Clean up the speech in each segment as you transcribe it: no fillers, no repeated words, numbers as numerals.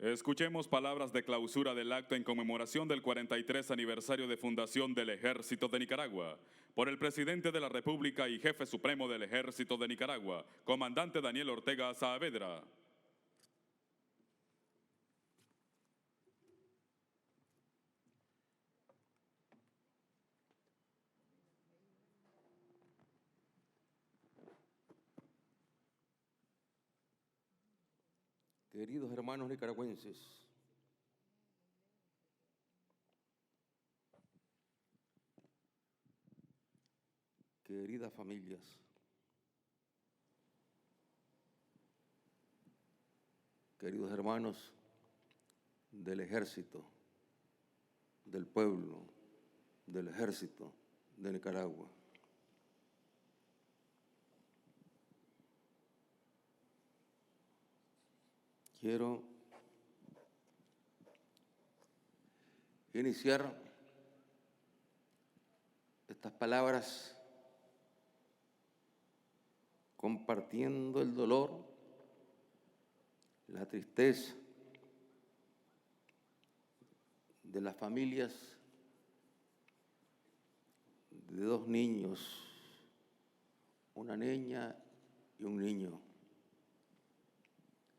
Escuchemos palabras de clausura del acto en conmemoración del 43 aniversario de fundación del Ejército de Nicaragua, por el presidente de la República y jefe supremo del Ejército de Nicaragua, comandante Daniel Ortega Saavedra. Queridos hermanos nicaragüenses, queridas familias, queridos hermanos del ejército, del pueblo, del ejército de Nicaragua. Quiero iniciar estas palabras compartiendo el dolor, la tristeza de las familias de dos niños, una niña y un niño,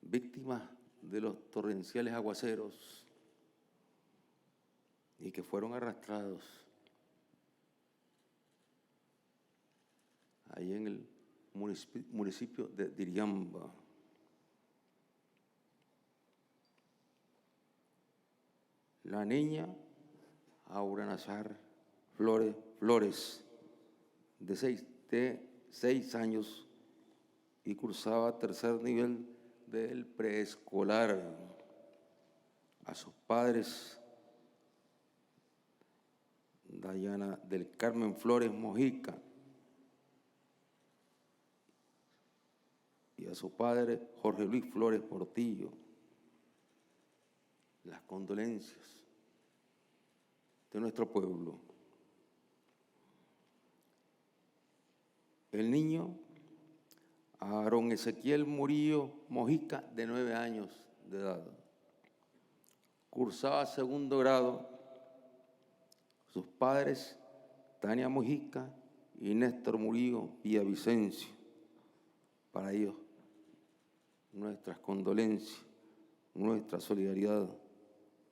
víctimas de los torrenciales aguaceros y que fueron arrastrados ahí en el municipio de Diriamba. La niña Aura Nazar Flores, de 6 años y cursaba tercer nivel del preescolar. A sus padres, Dayana del Carmen Flores Mojica, y a su padre, Jorge Luis Flores Portillo, las condolencias de nuestro pueblo. El niño, Aarón Ezequiel Murillo Mojica, de 9 años de edad, cursaba segundo grado. Sus padres, Tania Mojica y Néstor Murillo Villavicencio. Para ellos, nuestras condolencias, nuestra solidaridad,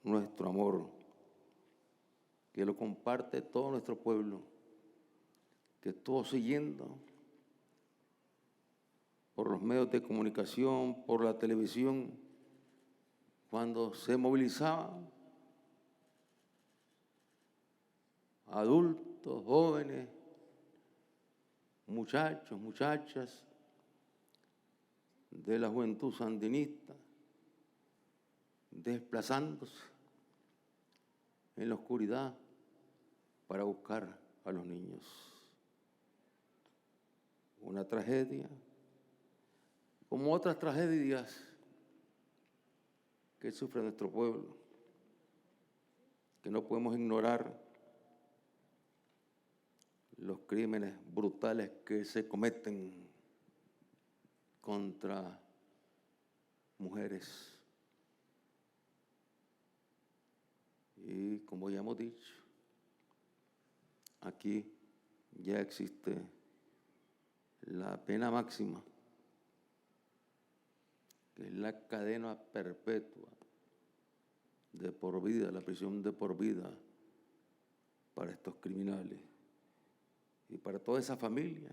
nuestro amor, que lo comparte todo nuestro pueblo, que estuvo siguiendo por los medios de comunicación, por la televisión, cuando se movilizaban adultos, jóvenes, muchachos, muchachas de la juventud sandinista, desplazándose en la oscuridad para buscar a los niños. Una tragedia, como otras tragedias que sufre nuestro pueblo, que no podemos ignorar los crímenes brutales que se cometen contra mujeres. Y como ya hemos dicho, aquí ya existe la pena máxima, que es la cadena perpetua de por vida, la prisión de por vida para estos criminales y para toda esa familia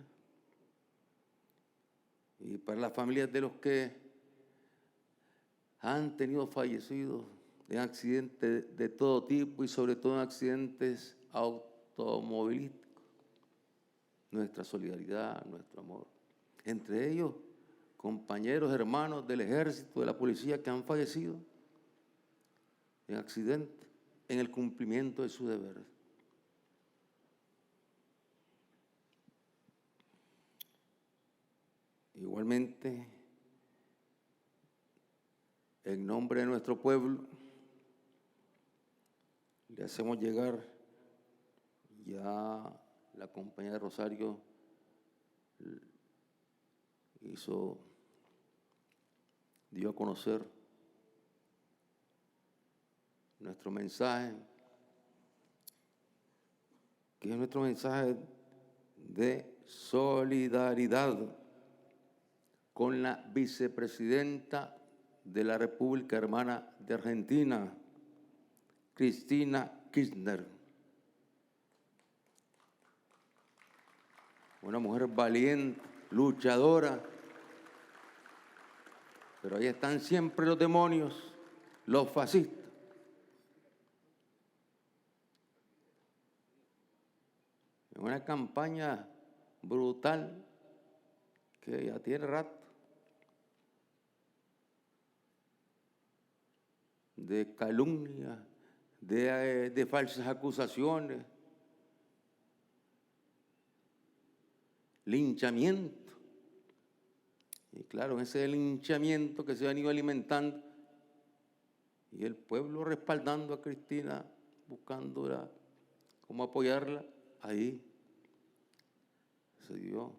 y para las familias de los que han tenido fallecidos en accidentes de todo tipo y sobre todo en accidentes automovilísticos. Nuestra solidaridad, nuestro amor. Entre ellos, compañeros, hermanos del ejército, de la policía que han fallecido en accidentes en el cumplimiento de su deber. Igualmente, en nombre de nuestro pueblo, le hacemos llegar, ya la compañía de Rosario dio a conocer nuestro mensaje, que es nuestro mensaje de solidaridad con la vicepresidenta de la República Hermana de Argentina, Cristina Kirchner. Una mujer valiente, luchadora, pero ahí están siempre los demonios, los fascistas. En una campaña brutal que ya tiene rato, de calumnia, de falsas acusaciones, linchamiento. Y claro, ese linchamiento que se ha venido alimentando y el pueblo respaldando a Cristina, buscándola, cómo apoyarla, ahí se dio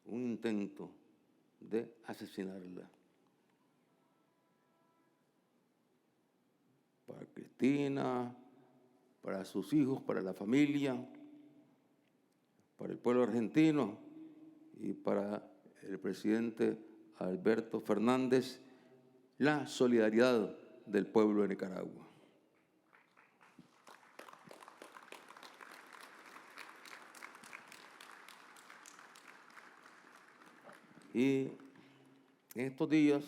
un intento de asesinarla. Para Cristina, para sus hijos, para la familia, para el pueblo argentino y para el presidente Alberto Fernández, la solidaridad del pueblo de Nicaragua. Y en estos días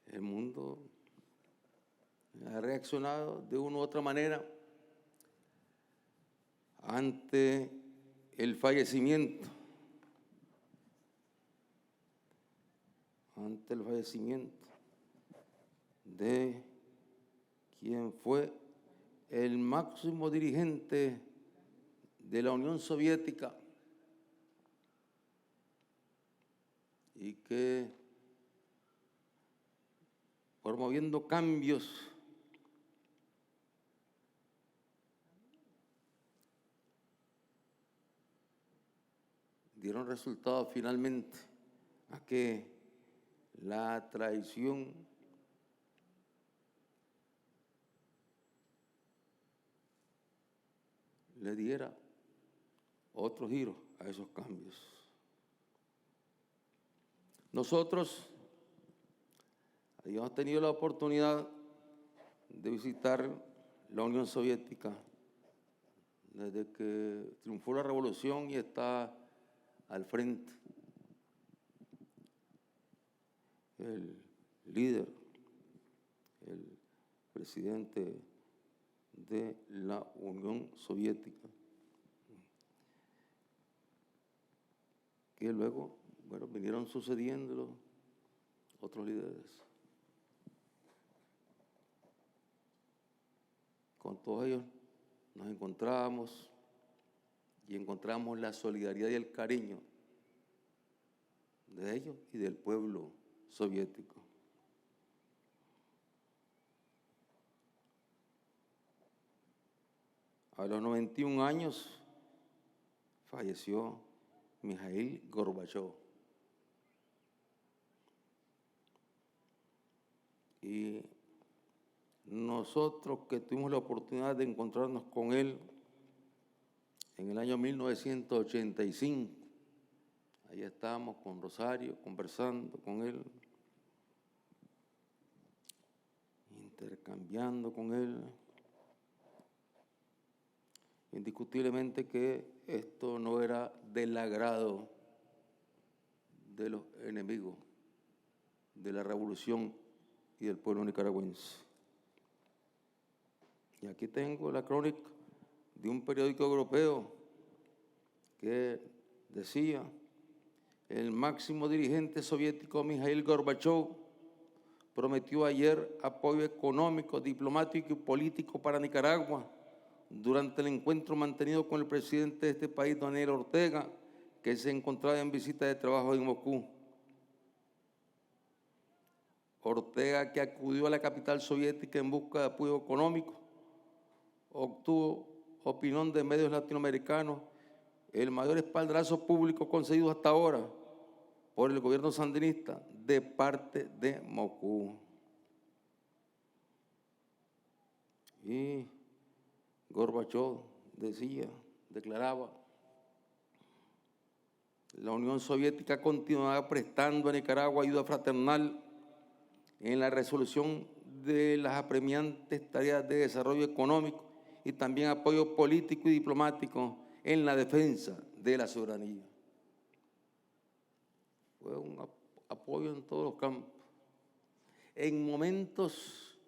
el mundo ha reaccionado de una u otra manera ante el fallecimiento, de quien fue el máximo dirigente de la Unión Soviética y que, promoviendo cambios dieron resultado finalmente a que la traición le diera otro giro a esos cambios. Nosotros habíamos tenido la oportunidad de visitar la Unión Soviética desde que triunfó la revolución y está al frente el líder, el presidente de la Unión Soviética, que luego, bueno, vinieron sucediendo otros líderes. Con todos ellos nos encontramos y encontramos la solidaridad y el cariño de ellos y del pueblo soviético. A los 91 años falleció Mikhail Gorbachev. Y nosotros que tuvimos la oportunidad de encontrarnos con él en el año 1985, ahí estábamos con Rosario, conversando con él, intercambiando con él. Indiscutiblemente que esto no era del agrado de los enemigos de la revolución y del pueblo nicaragüense. Y aquí tengo la crónica de un periódico europeo que decía: el máximo dirigente soviético Mikhail Gorbachev prometió ayer apoyo económico, diplomático y político para Nicaragua durante el encuentro mantenido con el presidente de este país, Daniel Ortega, que se encontraba en visita de trabajo en Moscú. Ortega, que acudió a la capital soviética en busca de apoyo económico, obtuvo opinión de medios latinoamericanos el mayor espaldarazo público concedido hasta ahora por el gobierno sandinista de parte de Moscú. Y Gorbachov declaraba, la Unión Soviética continuará prestando a Nicaragua ayuda fraternal en la resolución de las apremiantes tareas de desarrollo económico y también apoyo político y diplomático en la defensa de la soberanía. Fue un apoyo en todos los campos. En momentos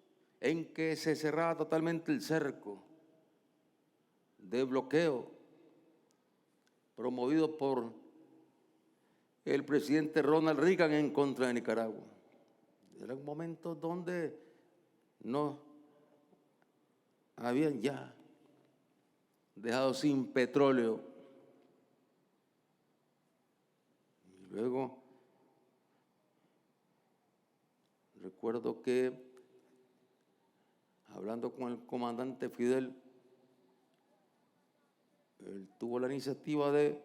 en que se cerraba totalmente el cerco de bloqueo promovido por el presidente Ronald Reagan en contra de Nicaragua. Eran momentos donde no habían ya dejado sin petróleo. Y luego recuerdo que hablando con el comandante Fidel, él tuvo la iniciativa de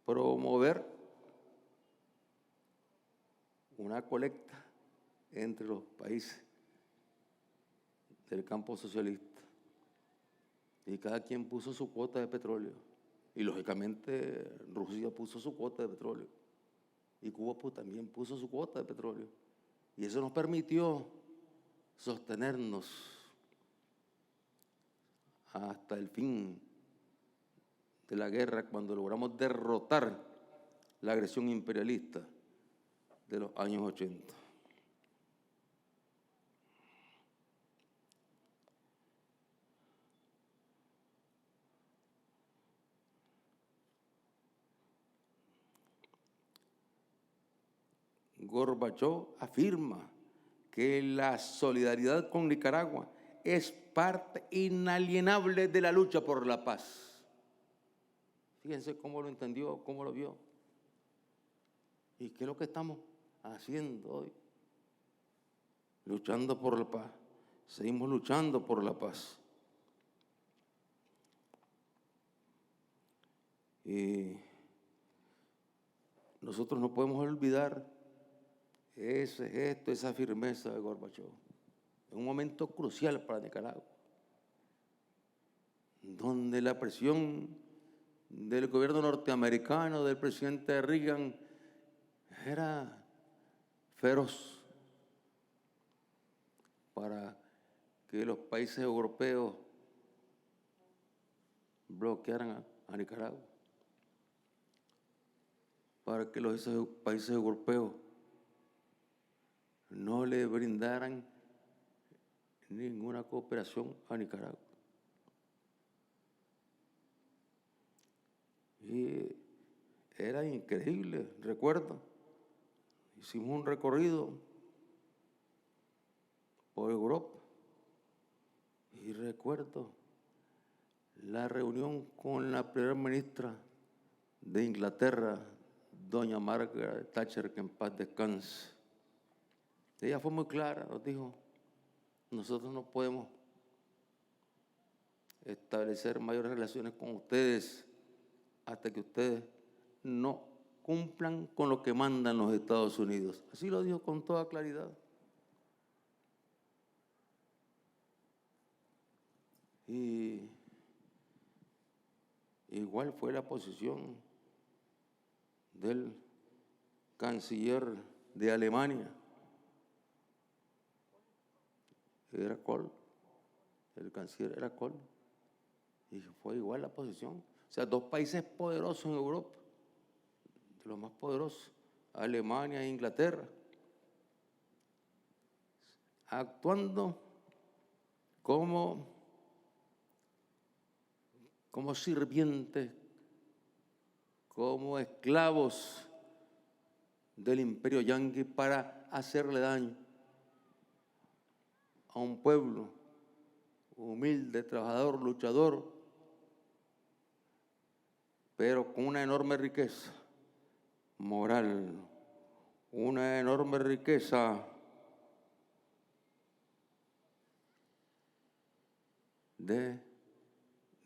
promover una colecta entre los países del campo socialista y cada quien puso su cuota de petróleo y lógicamente Rusia puso su cuota de petróleo y Cuba también puso su cuota de petróleo y eso nos permitió sostenernos hasta el fin de la guerra, cuando logramos derrotar la agresión imperialista de los años 80. Gorbachov afirma que la solidaridad con Nicaragua es parte inalienable de la lucha por la paz. Fíjense cómo lo entendió, cómo lo vio. ¿Y qué es lo que estamos haciendo hoy? Luchando por la paz. Seguimos luchando por la paz. Y nosotros no podemos olvidar ese gesto, esa firmeza de Gorbachov. En un momento crucial para Nicaragua, donde la presión del gobierno norteamericano, del presidente Reagan, era feroz para que los países europeos bloquearan a Nicaragua, para que los países europeos no le brindaran ninguna cooperación a Nicaragua. Y era increíble, recuerdo, hicimos un recorrido por Europa y recuerdo la reunión con la primera ministra de Inglaterra, doña Margaret Thatcher, que en paz descanse. Ella fue muy clara, nos dijo, nosotros no podemos establecer mayores relaciones con ustedes hasta que ustedes no cumplan con lo que mandan los Estados Unidos. Así lo dijo con toda claridad. Y igual fue la posición del canciller de Alemania. Era Kohl, el canciller era Kohl, y fue igual la posición. O sea, dos países poderosos en Europa, de los más poderosos, Alemania e Inglaterra, actuando como sirvientes, como esclavos del imperio yanqui para hacerle daño a un pueblo humilde, trabajador, luchador, pero con una enorme riqueza moral, una enorme riqueza de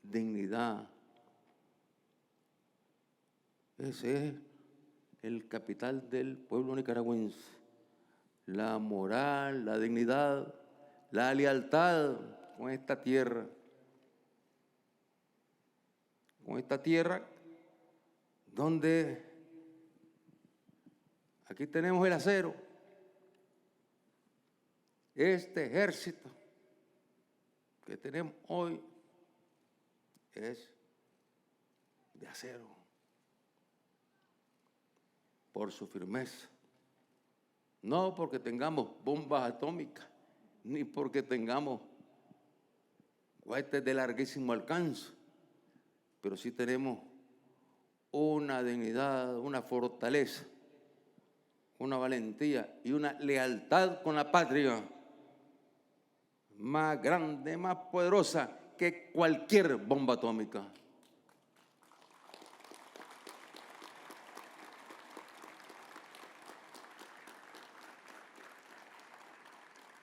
dignidad. Ese es el capital del pueblo nicaragüense. La moral, la dignidad, la lealtad con esta tierra. Con esta tierra donde aquí tenemos el acero. Este ejército que tenemos hoy es de acero por su firmeza. No porque tengamos bombas atómicas, ni porque tengamos cohetes de larguísimo alcance, pero sí tenemos una dignidad, una fortaleza, una valentía y una lealtad con la patria más grande, más poderosa que cualquier bomba atómica.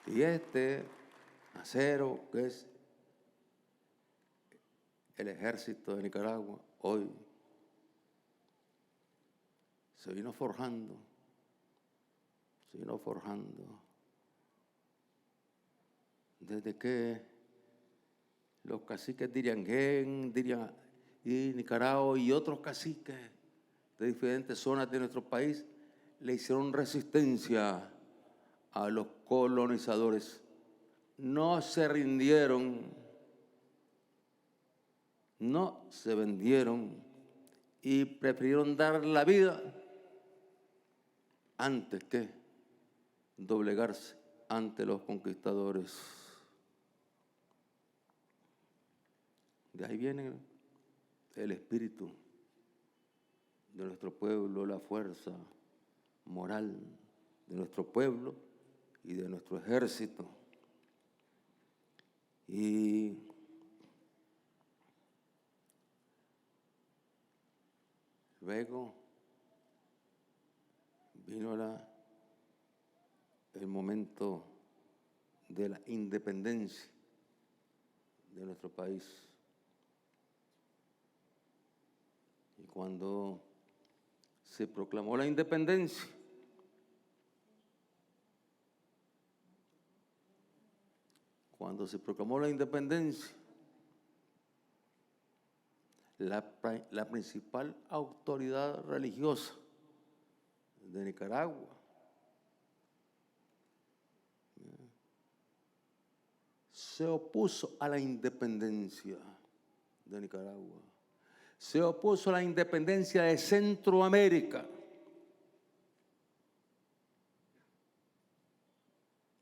Y este acero que es el ejército de Nicaragua hoy se vino forjando desde que los caciques de Iriangén, y Nicaragua y otros caciques de diferentes zonas de nuestro país le hicieron resistencia a los colonizadores. No se rindieron, no se vendieron y prefirieron dar la vida antes que doblegarse ante los conquistadores. De ahí viene el espíritu de nuestro pueblo, la fuerza moral de nuestro pueblo y de nuestro ejército. Y luego vino el momento de la independencia de nuestro país. Y cuando se proclamó la independencia, la principal autoridad religiosa de Nicaragua se opuso a la independencia de Nicaragua, se opuso a la independencia de Centroamérica.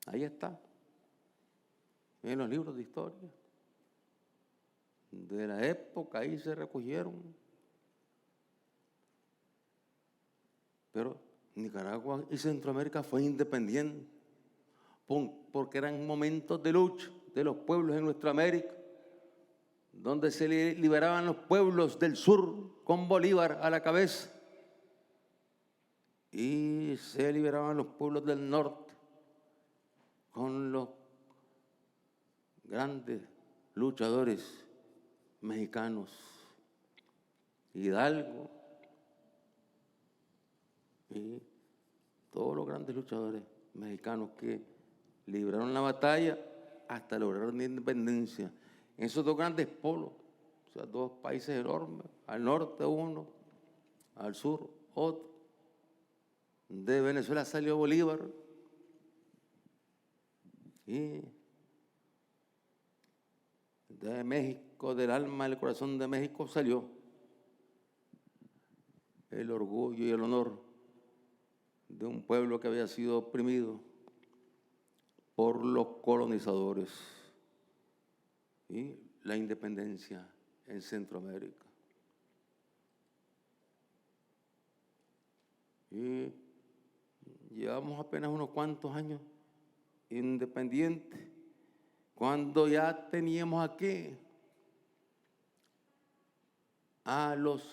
Ahí está, en los libros de historia de la época, ahí se recogieron. Pero Nicaragua y Centroamérica fue independiente porque eran momentos de lucha de los pueblos en nuestra América, donde se liberaban los pueblos del sur con Bolívar a la cabeza y se liberaban los pueblos del norte con los grandes luchadores mexicanos, Hidalgo y todos los grandes luchadores mexicanos que libraron la batalla hasta lograr la independencia. En esos dos grandes polos, o sea, dos países enormes, al norte uno, al sur otro. De Venezuela salió Bolívar y de México, del alma, del corazón de México salió el orgullo y el honor de un pueblo que había sido oprimido por los colonizadores y la independencia en Centroamérica. Y llevamos apenas unos cuantos años independientes, cuando ya teníamos aquí a los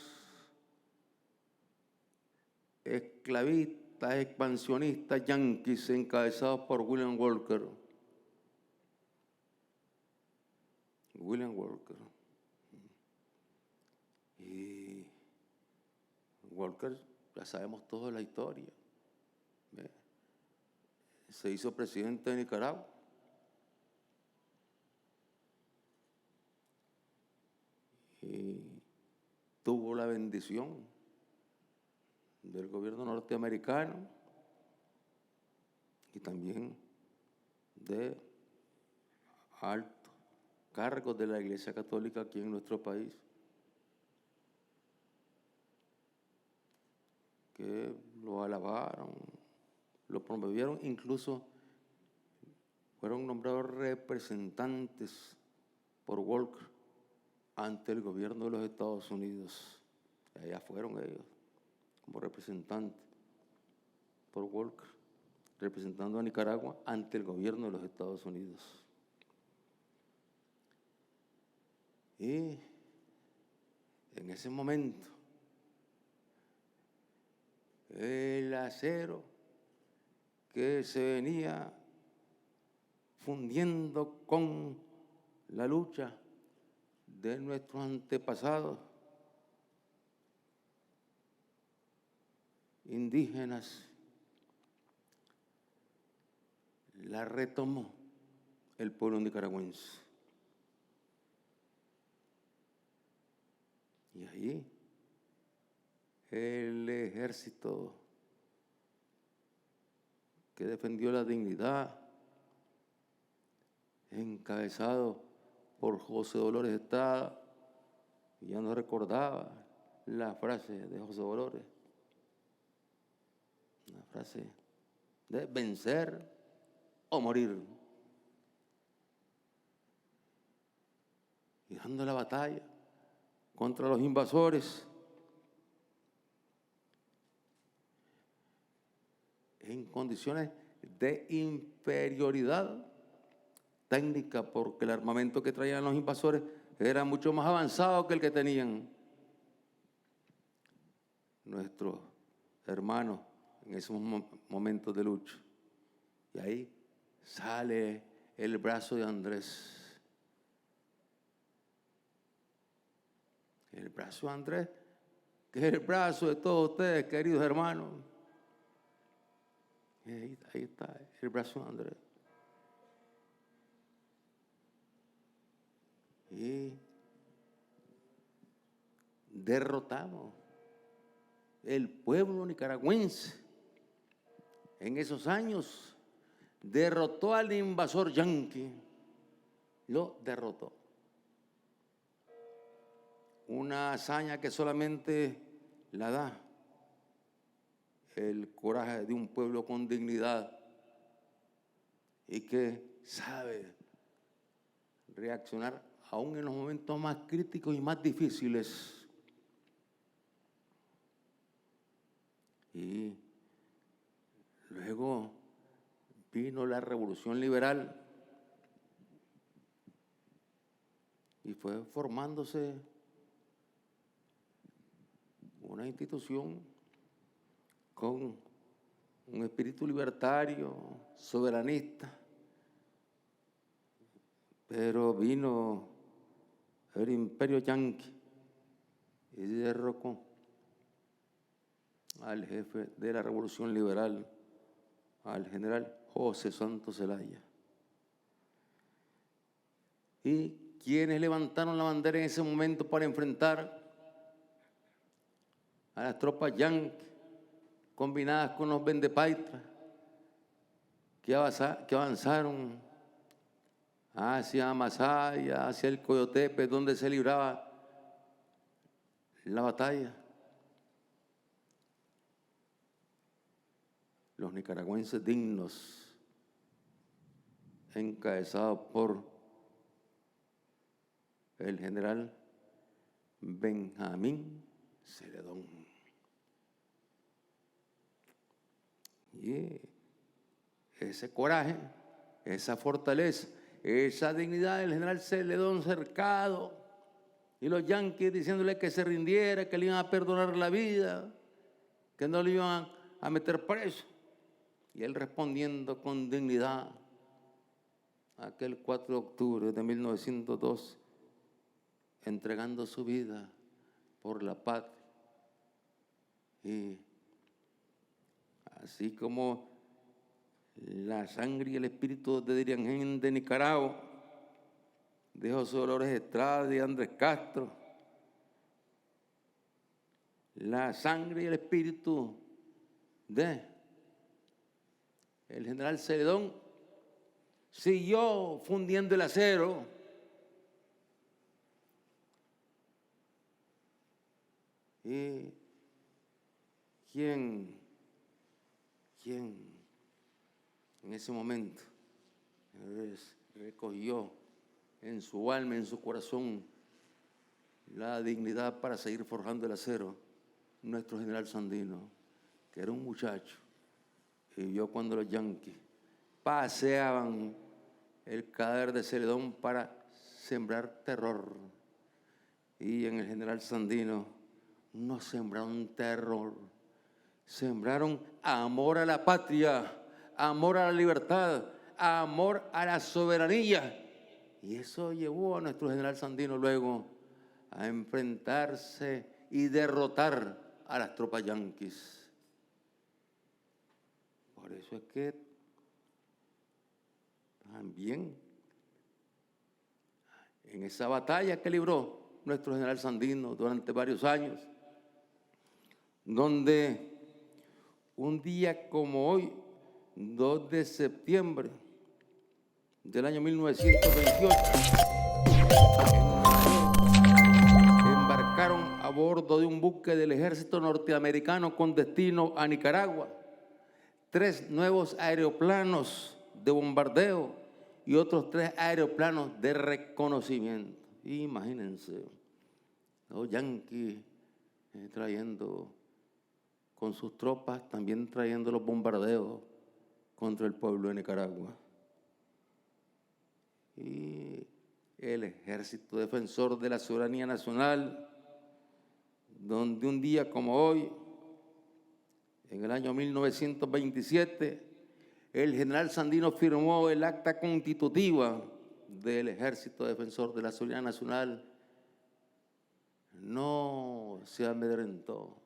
esclavistas, expansionistas yanquis encabezados por William Walker. Y Walker, ya sabemos toda la historia. Se hizo presidente de Nicaragua. Y tuvo la bendición del gobierno norteamericano y también de altos cargos de la Iglesia Católica aquí en nuestro país, que lo alabaron, lo promovieron, incluso fueron nombrados representantes por Walker ante el gobierno de los Estados Unidos. Allá fueron ellos como representantes por Walker, representando a Nicaragua ante el gobierno de los Estados Unidos. Y en ese momento, el acero que se venía fundiendo con la lucha de nuestros antepasados indígenas, la retomó el pueblo nicaragüense. Y ahí el ejército que defendió la dignidad, encabezado por José Dolores Estrada, ya no recordaba la frase de José Dolores, una frase de vencer o morir. Y dando la batalla contra los invasores en condiciones de inferioridad técnica, porque el armamento que traían los invasores era mucho más avanzado que el que tenían nuestros hermanos en esos momentos de lucha. Y ahí sale el brazo de Andrés. El brazo de Andrés, que es el brazo de todos ustedes, queridos hermanos. Y ahí está el brazo de Andrés. Y derrotamos el pueblo nicaragüense en esos años, derrotó al invasor yanqui, lo derrotó. Una hazaña que solamente la da el coraje de un pueblo con dignidad y que sabe reaccionar aún en los momentos más críticos y más difíciles. Y luego vino la Revolución Liberal y fue formándose una institución con un espíritu libertario, soberanista, pero vino el imperio yanqui y derrocó al jefe de la Revolución Liberal, al general José Santos Zelaya. Y quienes levantaron la bandera en ese momento para enfrentar a las tropas yanquis combinadas con los vendepaitras que avanzaron hacia Masaya, hacia el Coyotepe, donde se libraba la batalla. Los nicaragüenses dignos, encabezados por el general Benjamín Celedón. Y ese coraje, esa fortaleza, esa dignidad del general Celedón cercado y los yanquis diciéndole que se rindiera, que le iban a perdonar la vida, que no le iban a meter preso. Y él respondiendo con dignidad aquel 4 de octubre de 1902 entregando su vida por la patria. Y así como la sangre y el espíritu de Diriangén de Nicaragua, de José Dolores Estrada y Andrés Castro, la sangre y el espíritu de el general Celedón siguió fundiendo el acero. Y ¿quién en ese momento recogió en su alma, en su corazón, la dignidad para seguir forjando el acero? Nuestro general Sandino, que era un muchacho, y vio cuando los yanquis paseaban el cadáver de Celedón para sembrar terror. Y en el general Sandino no sembraron terror, sembraron amor a la patria, amor a la libertad, amor a la soberanía. Y eso llevó a nuestro general Sandino luego a enfrentarse y derrotar a las tropas yanquis. Por eso es que también en esa batalla que libró nuestro general Sandino durante varios años, donde un día como hoy, 2 de septiembre del año 1928, embarcaron a bordo de un buque del ejército norteamericano con destino a Nicaragua 3 nuevos aeroplanos de bombardeo y otros 3 aeroplanos de reconocimiento. Imagínense, los yanquis trayendo con sus tropas, también trayendo los bombardeos contra el pueblo de Nicaragua. Y el Ejército Defensor de la Soberanía Nacional, donde un día como hoy, en el año 1927, el general Sandino firmó el acta constitutiva del Ejército Defensor de la Soberanía Nacional, no se amedrentó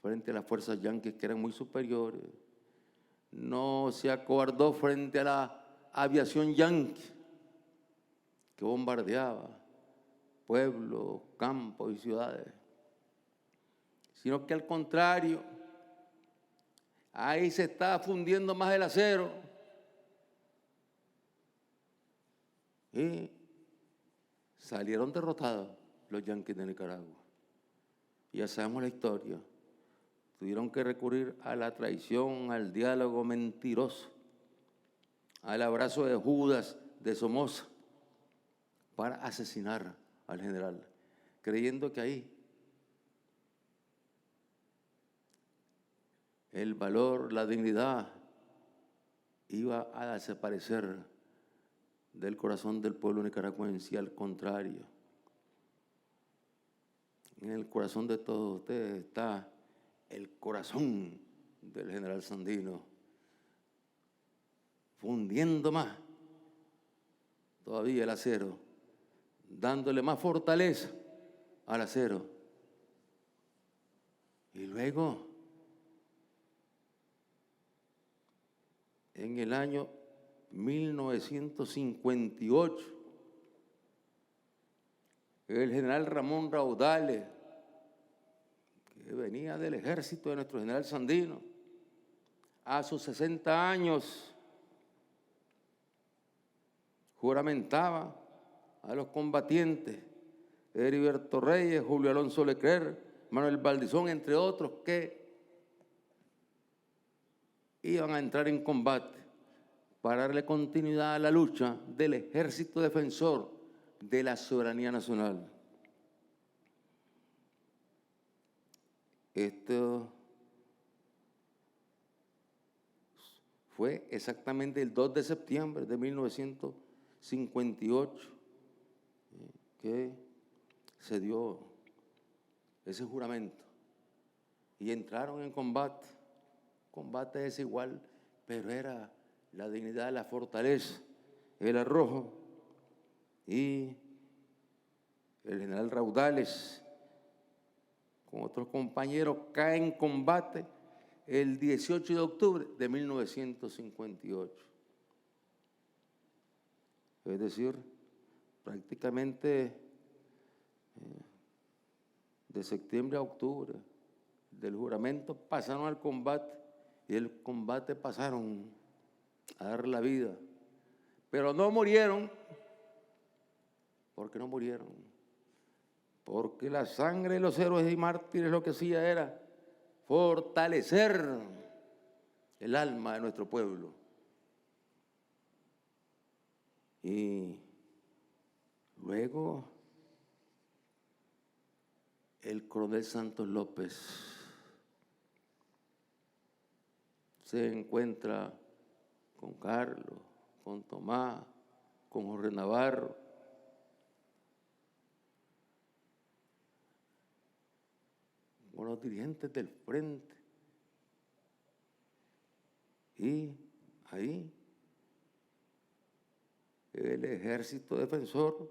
frente a las fuerzas yanquis, que eran muy superiores, no se acobardó frente a la aviación yanqui, que bombardeaba pueblos, campos y ciudades, sino que al contrario, ahí se estaba fundiendo más el acero y salieron derrotados los yanquis de Nicaragua. Y ya sabemos la historia. Tuvieron que recurrir a la traición, al diálogo mentiroso, al abrazo de Judas de Somoza para asesinar al general, creyendo que ahí el valor, la dignidad iba a desaparecer del corazón del pueblo nicaragüense. Y al contrario, en el corazón de todos ustedes está el corazón del general Sandino, fundiendo más todavía el acero, dándole más fortaleza al acero. Y luego, en el año 1958, el general Ramón Raudales, que venía del ejército de nuestro general Sandino, a sus 60 años, juramentaba a los combatientes, Heriberto Reyes, Julio Alonso Leclerc, Manuel Valdizón, entre otros, que iban a entrar en combate para darle continuidad a la lucha del Ejército Defensor de la Soberanía Nacional. Esto fue exactamente el 2 de septiembre de 1958 que se dio ese juramento y entraron en combate. Combate desigual, pero era la dignidad, la fortaleza, el arrojo y el general Raudales, con otros compañeros, cae en combate el 18 de octubre de 1958. Es decir, prácticamente de septiembre a octubre del juramento pasaron al combate y del combate pasaron a dar la vida. Pero no murieron. ¿Por qué no murieron? Porque la sangre de los héroes y mártires lo que hacía era fortalecer el alma de nuestro pueblo. Y luego el coronel Santos López se encuentra con Carlos, con Tomás, con Jorge Navarro, con los dirigentes del frente. Y ahí el Ejército Defensor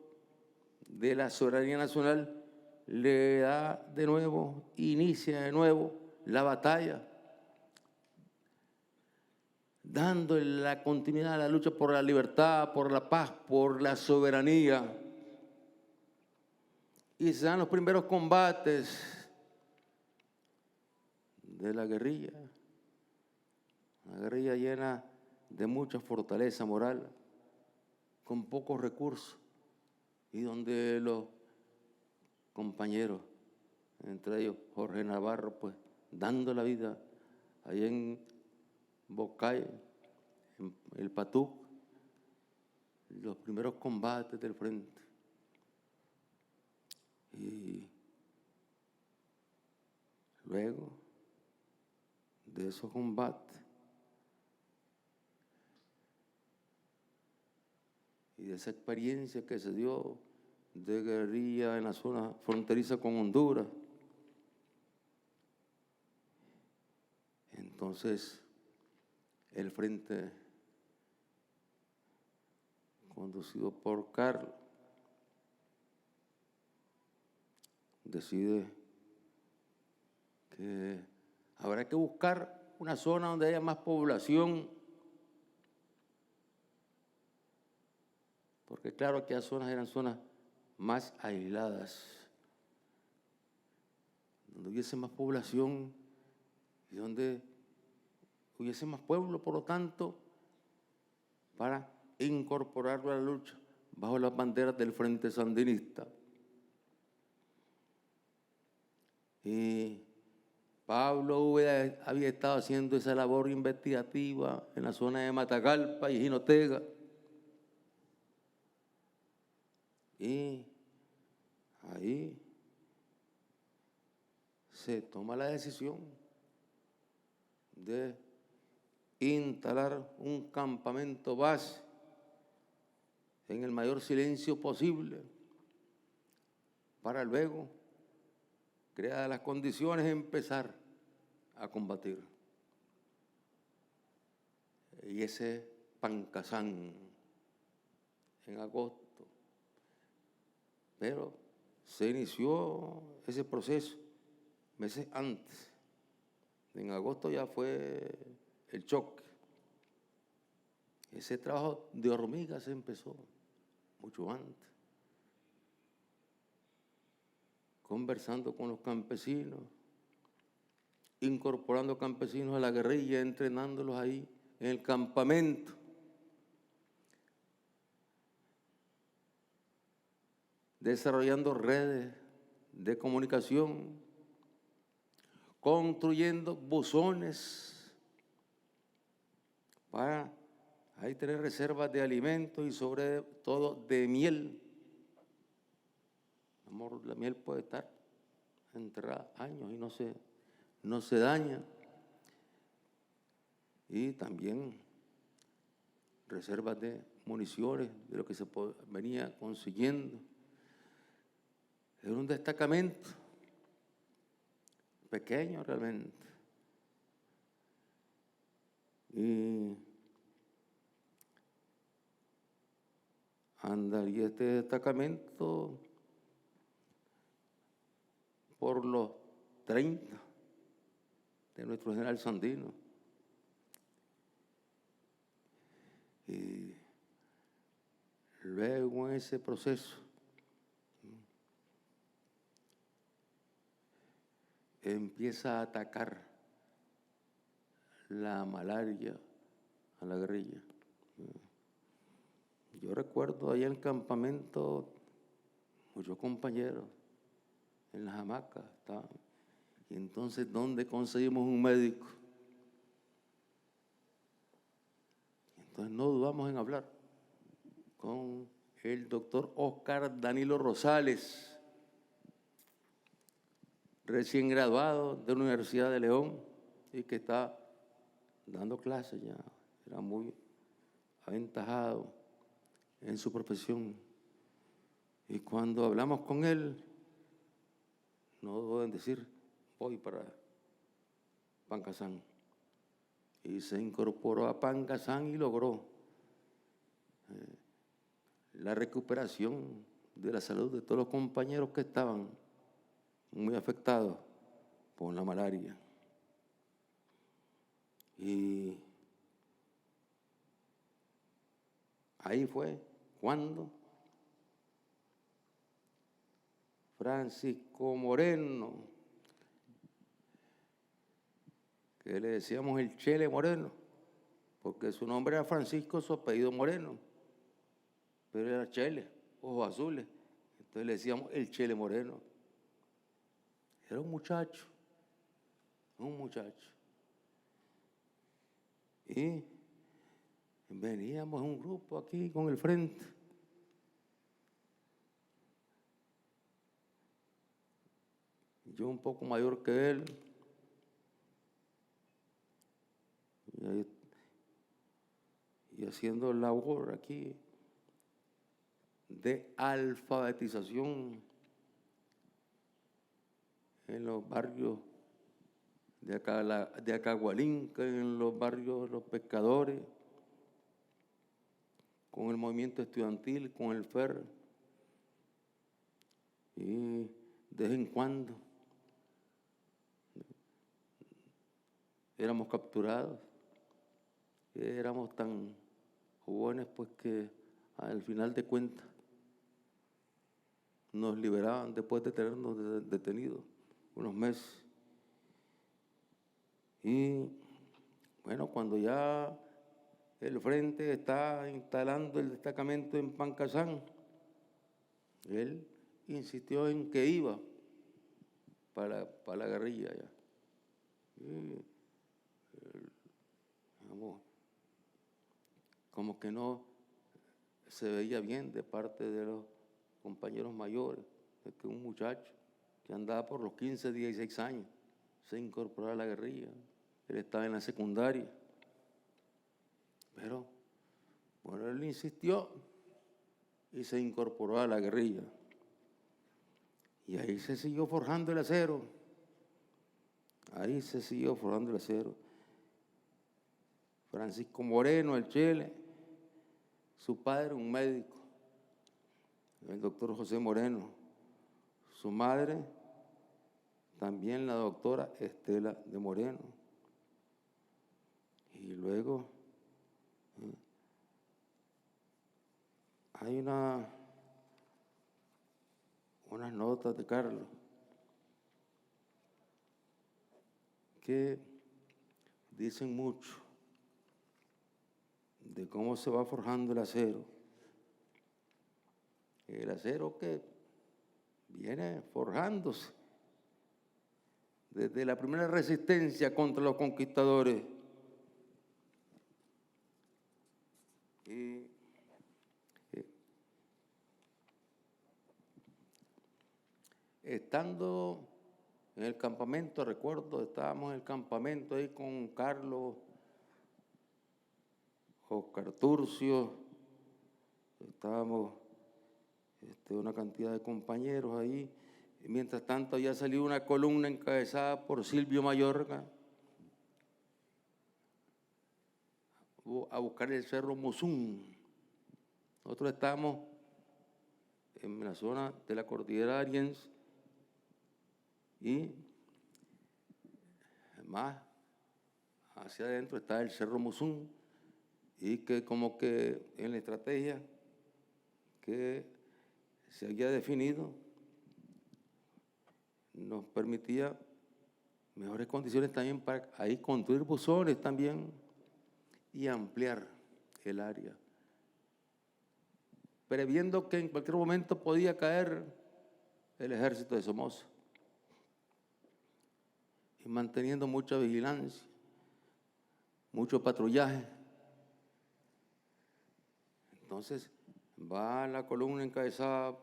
de la Soberanía Nacional le da de nuevo, inicia de nuevo la batalla, dándole la continuidad a la lucha por la libertad, por la paz, por la soberanía. Y se dan los primeros combates de la guerrilla, una guerrilla llena de mucha fortaleza moral, con pocos recursos, y donde los compañeros, entre ellos Jorge Navarro, pues dando la vida ahí en Bocay, en el Patuc, los primeros combates del frente. Y luego de esos combates y de esa experiencia que se dio de guerrilla en la zona fronteriza con Honduras, entonces el frente conducido por Carlos decide que habrá que buscar una zona donde haya más población, porque claro, aquellas zonas eran zonas más aisladas, donde hubiese más población y donde hubiese más pueblo, por lo tanto, para incorporarlo a la lucha bajo las banderas del Frente Sandinista. Y Pablo Úbeda había estado haciendo esa labor investigativa en la zona de Matagalpa y Jinotega. Y ahí se toma la decisión de instalar un campamento base en el mayor silencio posible para luego, creadas las condiciones, empezar a combatir. Y ese Pancasán en agosto. Pero se inició ese proceso meses antes. En agosto ya fue el choque. Ese trabajo de hormiga se empezó mucho antes, conversando con los campesinos, incorporando campesinos a la guerrilla, entrenándolos ahí en el campamento. Desarrollando redes de comunicación, construyendo buzones para ahí tener reservas de alimentos y sobre todo de miel. Amor, la miel puede estar enterrada años y no se daña. Y también reservas de municiones, de lo que se venía consiguiendo. Era un destacamento pequeño realmente. Y este destacamento por los 30 de nuestro general Sandino. Y luego en ese proceso empieza a atacar la malaria a la guerrilla. Yo recuerdo allá en el campamento muchos compañeros en las hamacas estaban. Y entonces, ¿dónde conseguimos un médico? Entonces no dudamos en hablar con el doctor Oscar Danilo Rosales, recién graduado de la Universidad de León y que está dando clases ya. Era muy aventajado en su profesión. Y cuando hablamos con él, no dudó en decir, voy para Pancasán. Y se incorporó a Pancasán y logró la recuperación de la salud de todos los compañeros que estaban muy afectados por la malaria. Y ahí fue cuando Francisco Moreno, que le decíamos el Chele Moreno, porque su nombre era Francisco, su apellido Moreno, pero era Chele, ojos azules, entonces le decíamos el Chele Moreno. Era un muchacho. Y veníamos en un grupo aquí con el frente. Yo un poco mayor que él. Y haciendo labor aquí de alfabetización en los barrios de Acahualinca, en los barrios de los pescadores, con el movimiento estudiantil, con el FER. Y de vez en cuando éramos capturados. Éramos tan jóvenes pues que al final de cuentas nos liberaban después de tenernos detenidos unos meses. Y bueno, cuando ya el frente está instalando el destacamento en Pancasán, él insistió en que iba para la guerrilla ya. Y, como que no se veía bien de parte de los compañeros mayores, de que un muchacho que andaba por los 15, 16 años se incorporó a la guerrilla. Él estaba en la secundaria. Pero, bueno, él insistió y se incorporó a la guerrilla. Y ahí se siguió forjando el acero. Francisco Moreno, el Chele, su padre, un médico, el doctor José Moreno. Su madre, también la doctora Estela de Moreno. Y luego hay unas notas de Carlos que dicen mucho de cómo se va forjando el acero. El acero que viene forjándose desde la primera resistencia contra los conquistadores. Y estando en el campamento, recuerdo, estábamos en el campamento ahí con Carlos, Oscar Turcio, estábamos una cantidad de compañeros ahí. Y mientras tanto ya salió una columna encabezada por Silvio Mayorga a buscar el Cerro Mosún. Nosotros estábamos en la zona de la cordillera Ariens Y más hacia adentro está el Cerro Musún, y que como que en la estrategia que se había definido nos permitía mejores condiciones también para ahí construir buzones también y ampliar el área, previendo que en cualquier momento podía caer el ejército de Somoza, y manteniendo mucha vigilancia, mucho patrullaje. Entonces va la columna encabezada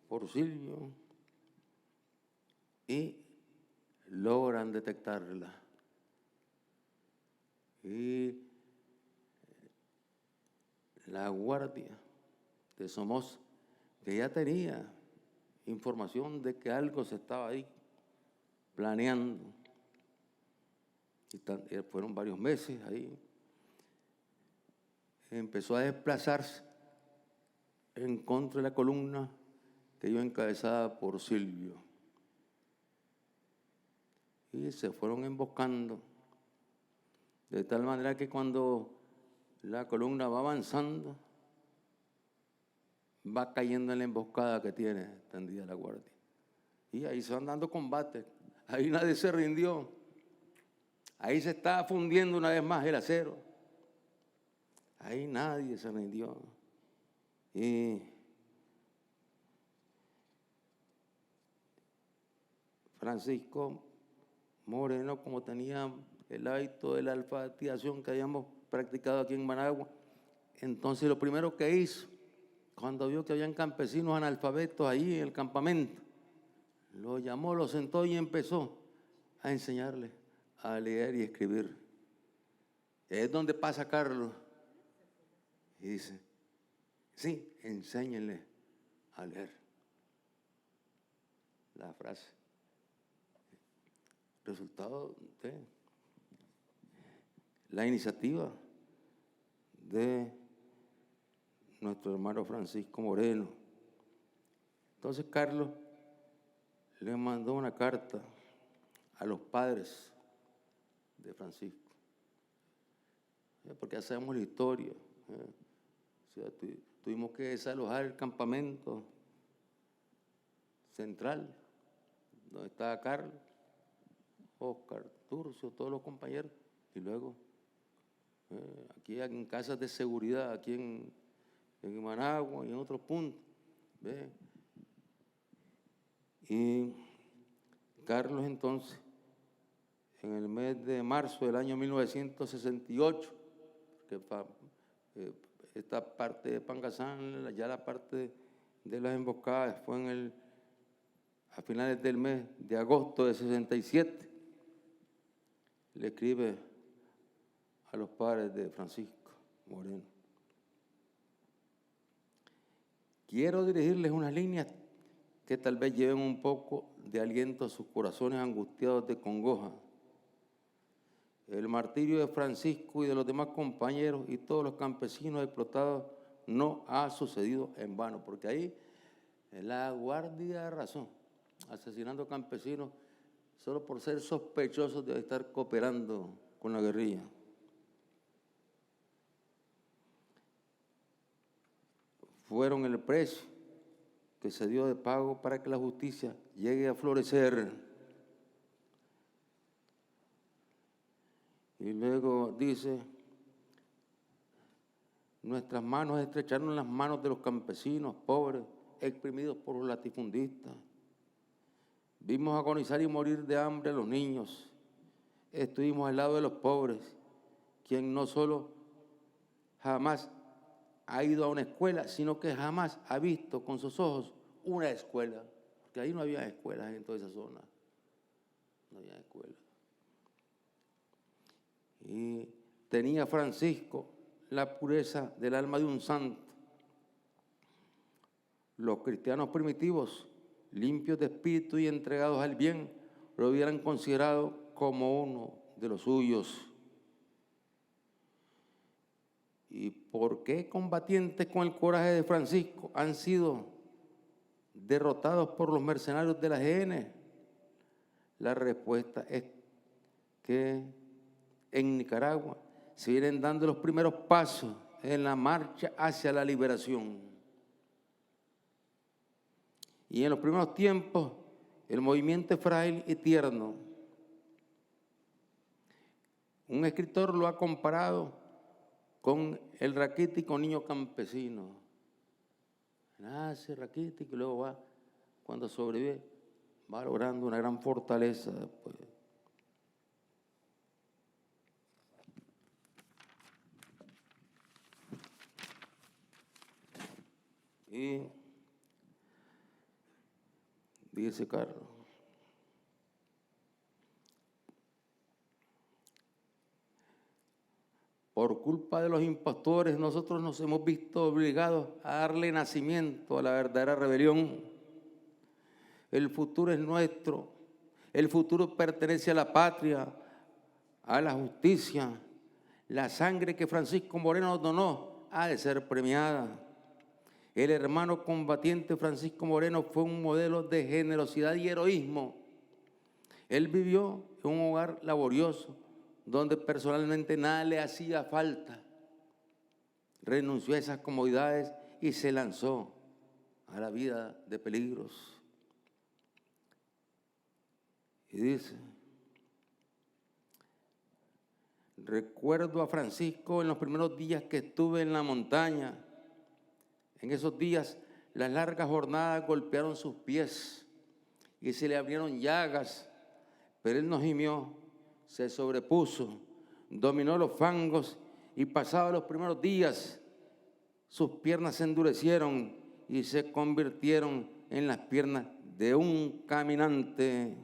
por Silvio y logran detectarla. Y la guardia de Somoza, que ya tenía información de que algo se estaba ahí planeando, y fueron varios meses ahí, empezó a desplazarse en contra de la columna que iba encabezada por Silvio. Y se fueron emboscando, de tal manera que cuando la columna va avanzando, va cayendo en la emboscada que tiene tendida la guardia. Y ahí se van dando combates, ahí nadie se rindió, ahí se está fundiendo una vez más el acero, ahí nadie se rindió. Y Francisco Moreno, como tenía el hábito de la alfabetización que habíamos practicado aquí en Managua, entonces lo primero que hizo, cuando vio que habían campesinos analfabetos ahí en el campamento, lo llamó, lo sentó y empezó a enseñarles a leer y escribir. Es donde pasa Carlos y dice, sí, enséñenle a leer. La frase. Resultado de la iniciativa de nuestro hermano Francisco Moreno. Entonces Carlos le mandó una carta a los padres de Francisco, porque ya sabemos la historia. O sea, tuvimos que desalojar el campamento central, donde estaba Carlos, Oscar, Turcio, todos los compañeros, y luego aquí en casas de seguridad, aquí en Managua y en otros puntos. ¿Ve? Y Carlos entonces, en el mes de marzo del año 1968, que esta parte de Pangazán, ya la parte de las emboscadas fue a finales del mes de agosto de 67, le escribe a los padres de Francisco Moreno. Quiero dirigirles unas líneas que tal vez lleven un poco de aliento a sus corazones angustiados de congoja. El martirio de Francisco y de los demás compañeros y todos los campesinos explotados no ha sucedido en vano, porque ahí la guardia de razón, asesinando campesinos solo por ser sospechosos de estar cooperando con la guerrilla. Fueron el precio que se dio de pago para que la justicia llegue a florecer. Y luego dice, nuestras manos estrecharon las manos de los campesinos pobres, exprimidos por los latifundistas. Vimos agonizar y morir de hambre a los niños. Estuvimos al lado de los pobres, quien no solo jamás ha ido a una escuela, sino que jamás ha visto con sus ojos una escuela, porque ahí no había escuelas en toda esa zona, no había escuelas. Y tenía Francisco la pureza del alma de un santo. Los cristianos primitivos, limpios de espíritu y entregados al bien, lo hubieran considerado como uno de los suyos. ¿Y por qué combatientes con el coraje de Francisco han sido derrotados por los mercenarios de la GN? La respuesta es que en Nicaragua se vienen dando los primeros pasos en la marcha hacia la liberación. Y en los primeros tiempos, el movimiento es frágil y tierno. Un escritor lo ha comparado con el raquítico niño campesino. Nace raquítico y luego va, cuando sobrevive, va logrando una gran fortaleza después. Y dice Carlos, por culpa de los impostores, nosotros nos hemos visto obligados a darle nacimiento a la verdadera rebelión. El futuro es nuestro, el futuro pertenece a la patria, a la justicia. La sangre que Francisco Moreno nos donó ha de ser premiada. El hermano combatiente Francisco Moreno fue un modelo de generosidad y heroísmo. Él vivió en un hogar laborioso, donde personalmente nada le hacía falta. Renunció a esas comodidades y se lanzó a la vida de peligros. Y dice, recuerdo a Francisco en los primeros días que estuve en la montaña. En esos días, las largas jornadas golpearon sus pies y se le abrieron llagas, pero él no gimió, se sobrepuso, dominó los fangos y pasados los primeros días, sus piernas se endurecieron y se convirtieron en las piernas de un caminante.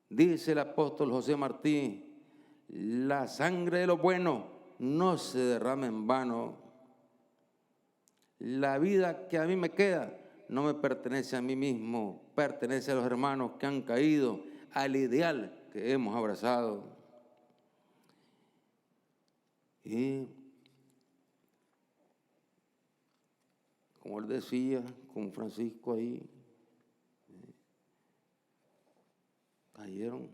Dice el apóstol José Martí, la sangre de los buenos no se derrama en vano. La vida que a mí me queda no me pertenece a mí mismo, pertenece a los hermanos que han caído, al ideal que hemos abrazado. Y como él decía, con Francisco ahí, cayeron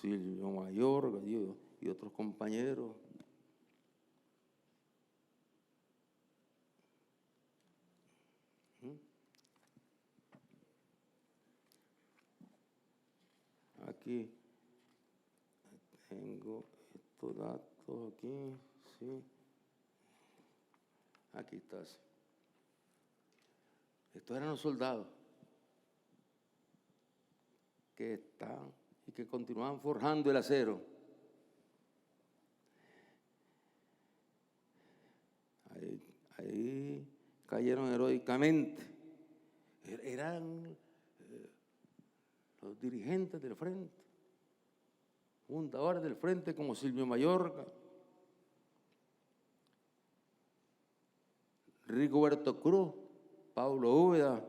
Silvio Mayorga y otros compañeros. Aquí tengo estos datos aquí, sí. Aquí estás. Estos eran los soldados que están y que continúan forjando el acero. Ahí cayeron heroicamente. Eran los dirigentes del frente, fundadores del frente como Silvio Mayorga, Rigoberto Cruz, Pablo Úbeda,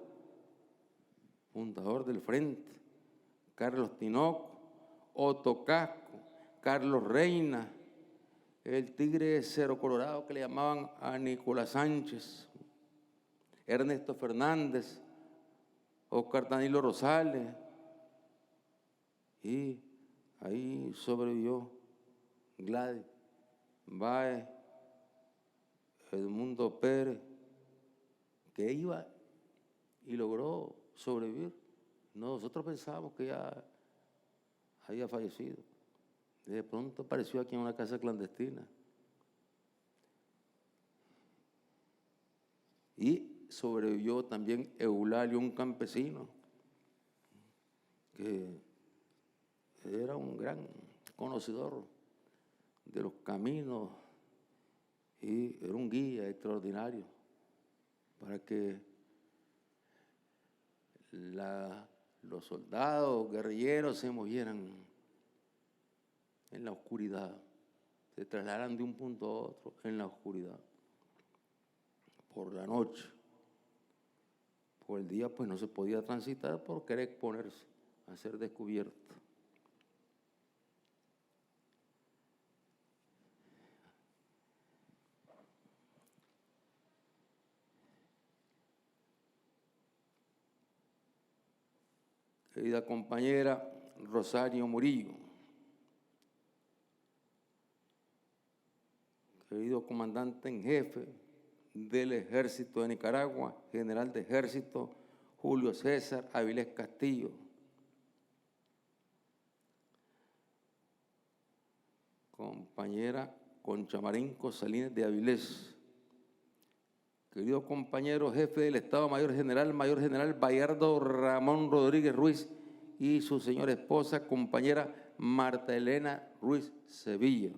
fundador del frente, Carlos Tinoco, Otto Casco, Carlos Reina, el tigre Cero Colorado que le llamaban a Nicolás Sánchez, Ernesto Fernández, Oscar Danilo Rosales, y ahí sobrevivió Gladys Báez, Edmundo Pérez, que iba y logró sobrevivir. Nosotros pensábamos que ya había fallecido. De pronto apareció aquí en una casa clandestina. Y sobrevivió también Eulalio, un campesino, que era un gran conocedor de los caminos y era un guía extraordinario para que los soldados guerrilleros se movieran en la oscuridad, se trasladaran de un punto a otro en la oscuridad. Por la noche, por el día pues no se podía transitar por querer exponerse a ser descubierto. querida compañera Rosario Murillo, querido comandante en jefe del Ejército de Nicaragua, general de Ejército Julio César Avilés Castillo, compañera Concha Marenco Salinas de Avilés, querido compañero jefe del Estado Mayor General Bayardo Ramón Rodríguez Ruiz y su señora esposa, compañera Marta Elena Ruiz Sevilla,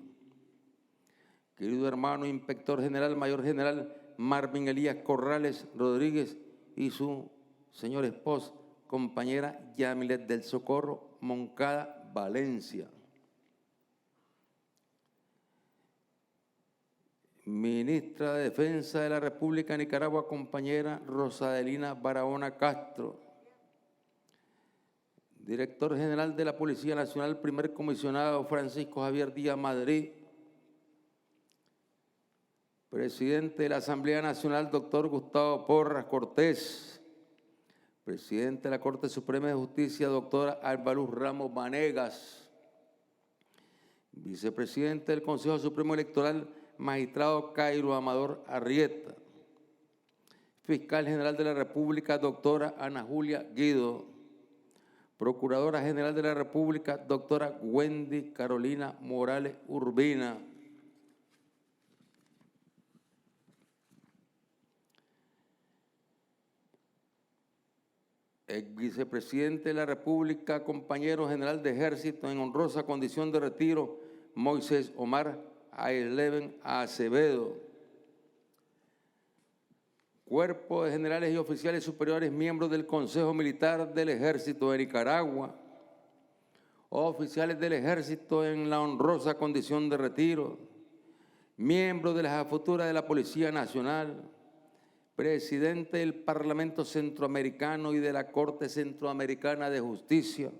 querido hermano inspector general Mayor General Marvin Elías Corrales Rodríguez y su señora esposa, compañera Yamilet del Socorro Moncada Valencia, ministra de Defensa de la República de Nicaragua, compañera Rosadelina Barahona Castro, director general de la Policía Nacional, primer comisionado Francisco Javier Díaz Madrid, presidente de la Asamblea Nacional, doctor Gustavo Porras Cortés, presidente de la Corte Suprema de Justicia, doctora Alba-Luz Ramos Vanegas, vicepresidente del Consejo Supremo Electoral, magistrado Cairo Amador Arrieta, fiscal general de la República, doctora Ana Julia Guido, procuradora general de la República, doctora Wendy Carolina Morales Urbina, ex vicepresidente de la República, compañero general de Ejército en honrosa condición de retiro, Moisés Omar Aeleven Acevedo, Cuerpo de Generales y Oficiales Superiores, miembros del Consejo Militar del Ejército de Nicaragua, oficiales del Ejército en la honrosa condición de retiro, miembros de la Jefatura de la Policía Nacional, presidente del Parlamento Centroamericano y de la Corte Centroamericana de Justicia,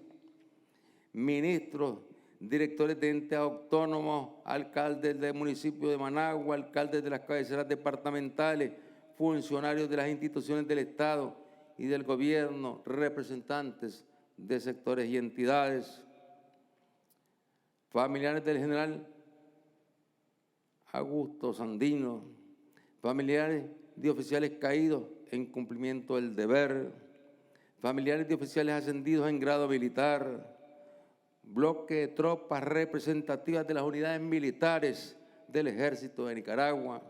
ministros, directores de entes autónomos, alcaldes del municipio de Managua, alcaldes de las cabeceras departamentales, funcionarios de las instituciones del Estado y del gobierno, representantes de sectores y entidades, familiares del general Augusto Sandino, familiares de oficiales caídos en cumplimiento del deber, familiares de oficiales ascendidos en grado militar, bloque de tropas representativas de las unidades militares del Ejército de Nicaragua,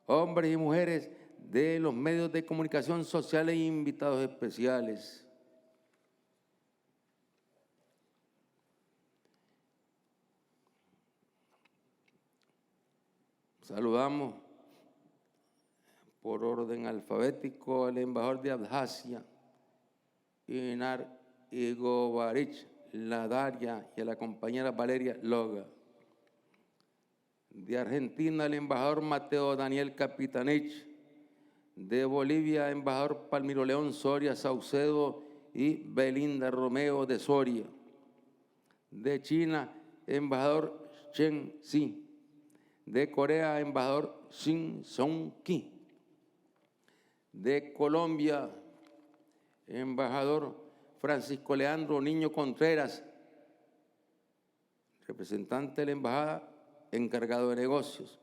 hombres y mujeres de los medios de comunicación sociales e invitados especiales. Saludamos por orden alfabético al embajador de Abjasia, Inar Igovarich Ladaria, y a la compañera Valeria Loga. De Argentina, el embajador Mateo Daniel Capitanich. De Bolivia, embajador Palmiro León Soria Saucedo y Belinda Romeo de Soria. De China, embajador Chen Xi. De Corea, embajador Shin Song-ki. De Colombia, embajador Francisco Leandro Niño Contreras, representante de la embajada, encargado de negocios.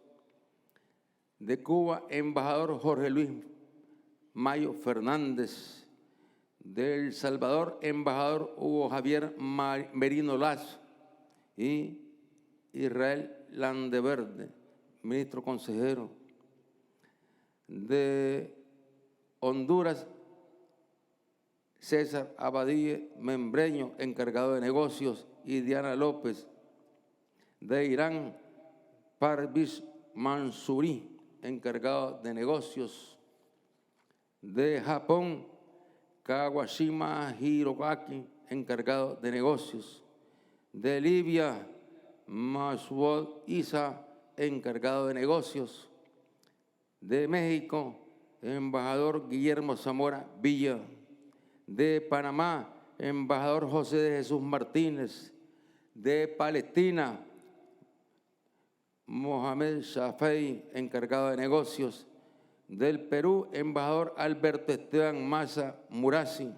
De Cuba, embajador Jorge Luis Mayo Fernández. De El Salvador, embajador Hugo Javier Merino Lazo y Israel Landeverde, ministro consejero. De Honduras, César Abadie Membreño, encargado de negocios, y Diana López. De Irán, Parviz Mansouri, encargado de negocios. De Japón, Kawashima Hirogaki, encargado de negocios. De Libia, Masud Isa, encargado de negocios. De México, embajador Guillermo Zamora Villa. De Panamá, embajador José de Jesús Martínez. De Palestina, Mohamed Shafei, encargado de negocios. Del Perú, embajador Alberto Esteban Maza Murasi.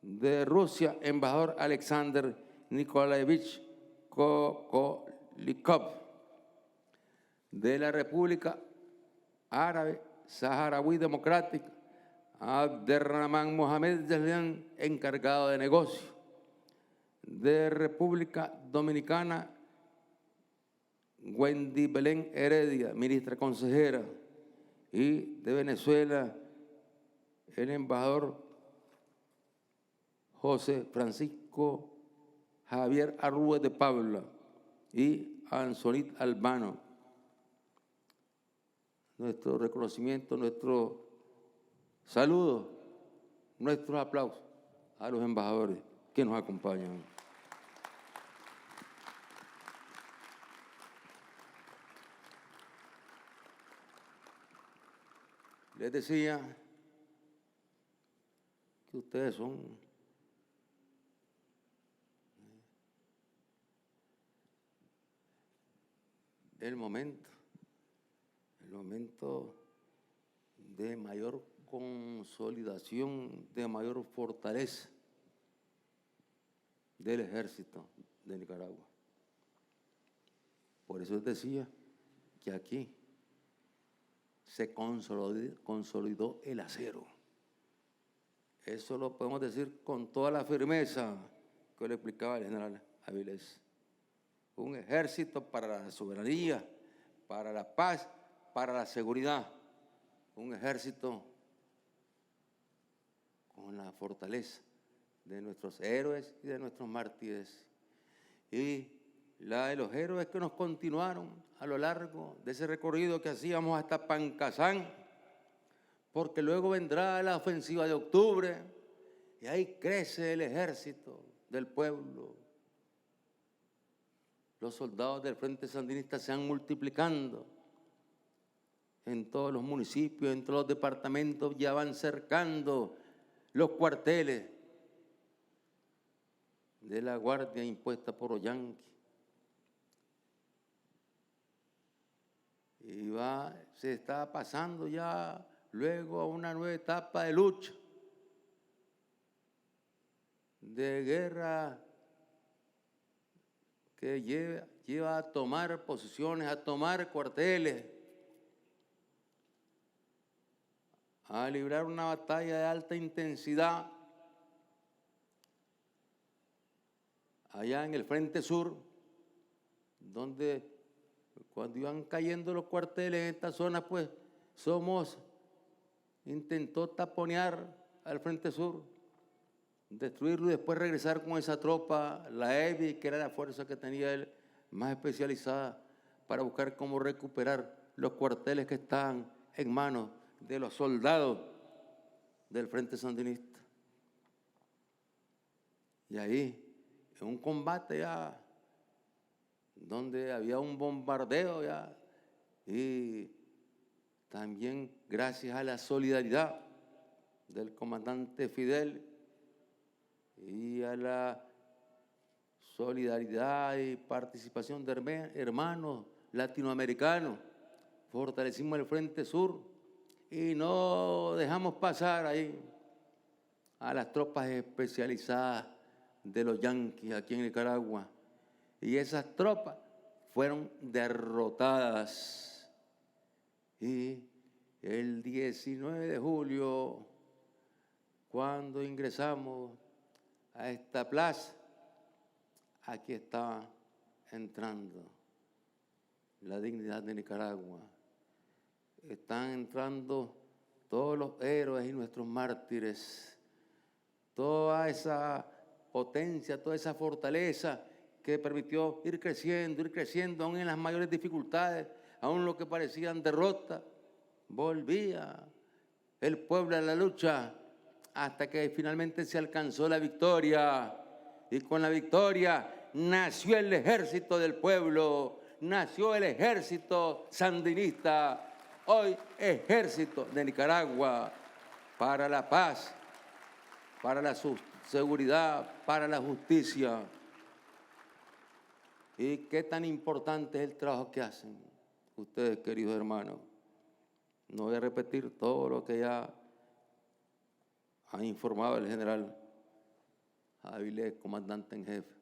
De Rusia, embajador Alexander Nikolaevich Kokolikov. De la República Árabe Saharaui Democrática, Abderrahman Mohamed Yaslian, encargado de negocio. De República Dominicana, Wendy Belén Heredia, ministra consejera. Y de Venezuela, el embajador José Francisco Javier Arrúez de Pablo y Ansonit Albano. Nuestro reconocimiento, nuestro saludo, nuestros aplausos a los embajadores que nos acompañan. Les decía que ustedes son el momento de mayor consolidación, de mayor fortaleza del ejército de Nicaragua. Por eso les decía que aquí se consolidó el acero. Eso lo podemos decir con toda la firmeza que le explicaba el general Avilés. Un ejército para la soberanía, para la paz, para la seguridad. Un ejército con la fortaleza de nuestros héroes y de nuestros mártires. Y la de los héroes que nos continuaron a lo largo de ese recorrido que hacíamos hasta Pancasán, porque luego vendrá la ofensiva de octubre y ahí crece el ejército del pueblo. Los soldados del Frente Sandinista se han multiplicando en todos los municipios, en todos los departamentos, ya van cercando los cuarteles de la guardia impuesta por los yanquis. Y se está pasando ya luego a una nueva etapa de lucha, de guerra que lleva a tomar posiciones, a tomar cuarteles, a librar una batalla de alta intensidad allá en el Frente Sur, donde cuando iban cayendo los cuarteles en esta zona, pues Somos intentó taponear al Frente Sur, destruirlo y después regresar con esa tropa, la EBI, que era la fuerza que tenía él más especializada, para buscar cómo recuperar los cuarteles que estaban en manos de los soldados del Frente Sandinista. Y ahí, en un combate ya, donde había un bombardeo ya, y también gracias a la solidaridad del comandante Fidel y a la solidaridad y participación de hermanos latinoamericanos, fortalecimos el Frente Sur y no dejamos pasar ahí a las tropas especializadas de los yanquis aquí en Nicaragua. Y esas tropas fueron derrotadas. Y el 19 de julio, cuando ingresamos a esta plaza, aquí está entrando la dignidad de Nicaragua. Están entrando todos los héroes y nuestros mártires, toda esa potencia, toda esa fortaleza que permitió ir creciendo, aún en las mayores dificultades, aún lo que parecían derrotas, volvía el pueblo a la lucha hasta que finalmente se alcanzó la victoria. Y con la victoria nació el ejército del pueblo, nació el ejército sandinista, hoy ejército de Nicaragua, para la paz, para la seguridad, para la justicia. Y qué tan importante es el trabajo que hacen ustedes, queridos hermanos. No voy a repetir todo lo que ya ha informado el general Avilés, comandante en jefe.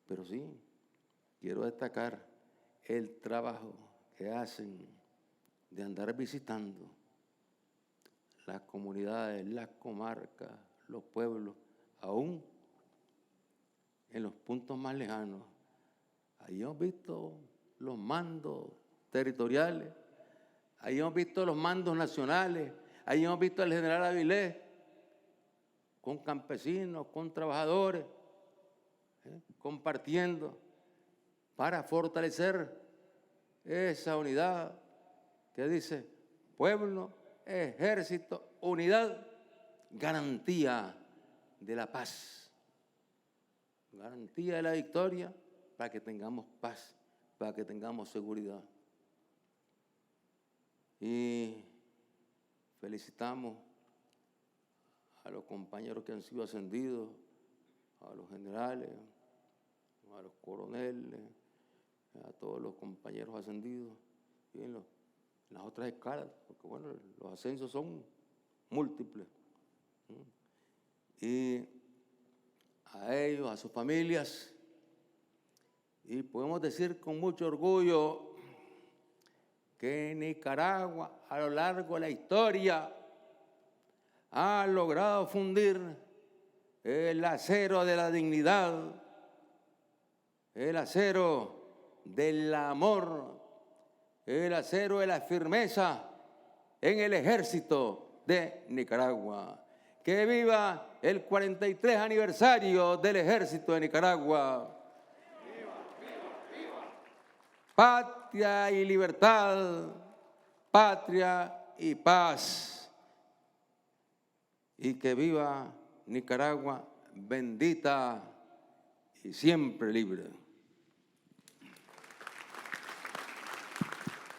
Pero sí, quiero destacar el trabajo que hacen de andar visitando las comunidades, las comarcas, los pueblos, aún en los puntos más lejanos. Ahí hemos visto los mandos territoriales, ahí hemos visto los mandos nacionales, ahí hemos visto al general Avilés con campesinos, con trabajadores, compartiendo para fortalecer esa unidad que dice pueblo, ejército, unidad, garantía de la paz, garantía de la victoria para que tengamos paz, para que tengamos seguridad. Y felicitamos a los compañeros que han sido ascendidos, a los generales, a los coroneles, a todos los compañeros ascendidos y en las otras escalas, porque bueno, los ascensos son múltiples. Y a ellos, a sus familias, y podemos decir con mucho orgullo que Nicaragua a lo largo de la historia ha logrado fundir el acero de la dignidad, el acero del amor, el acero de la firmeza en el ejército de Nicaragua. ¡Que viva el 43 aniversario del ejército de Nicaragua! ¡Viva, viva, viva! Patria y libertad, patria y paz. Y que viva Nicaragua bendita y siempre libre.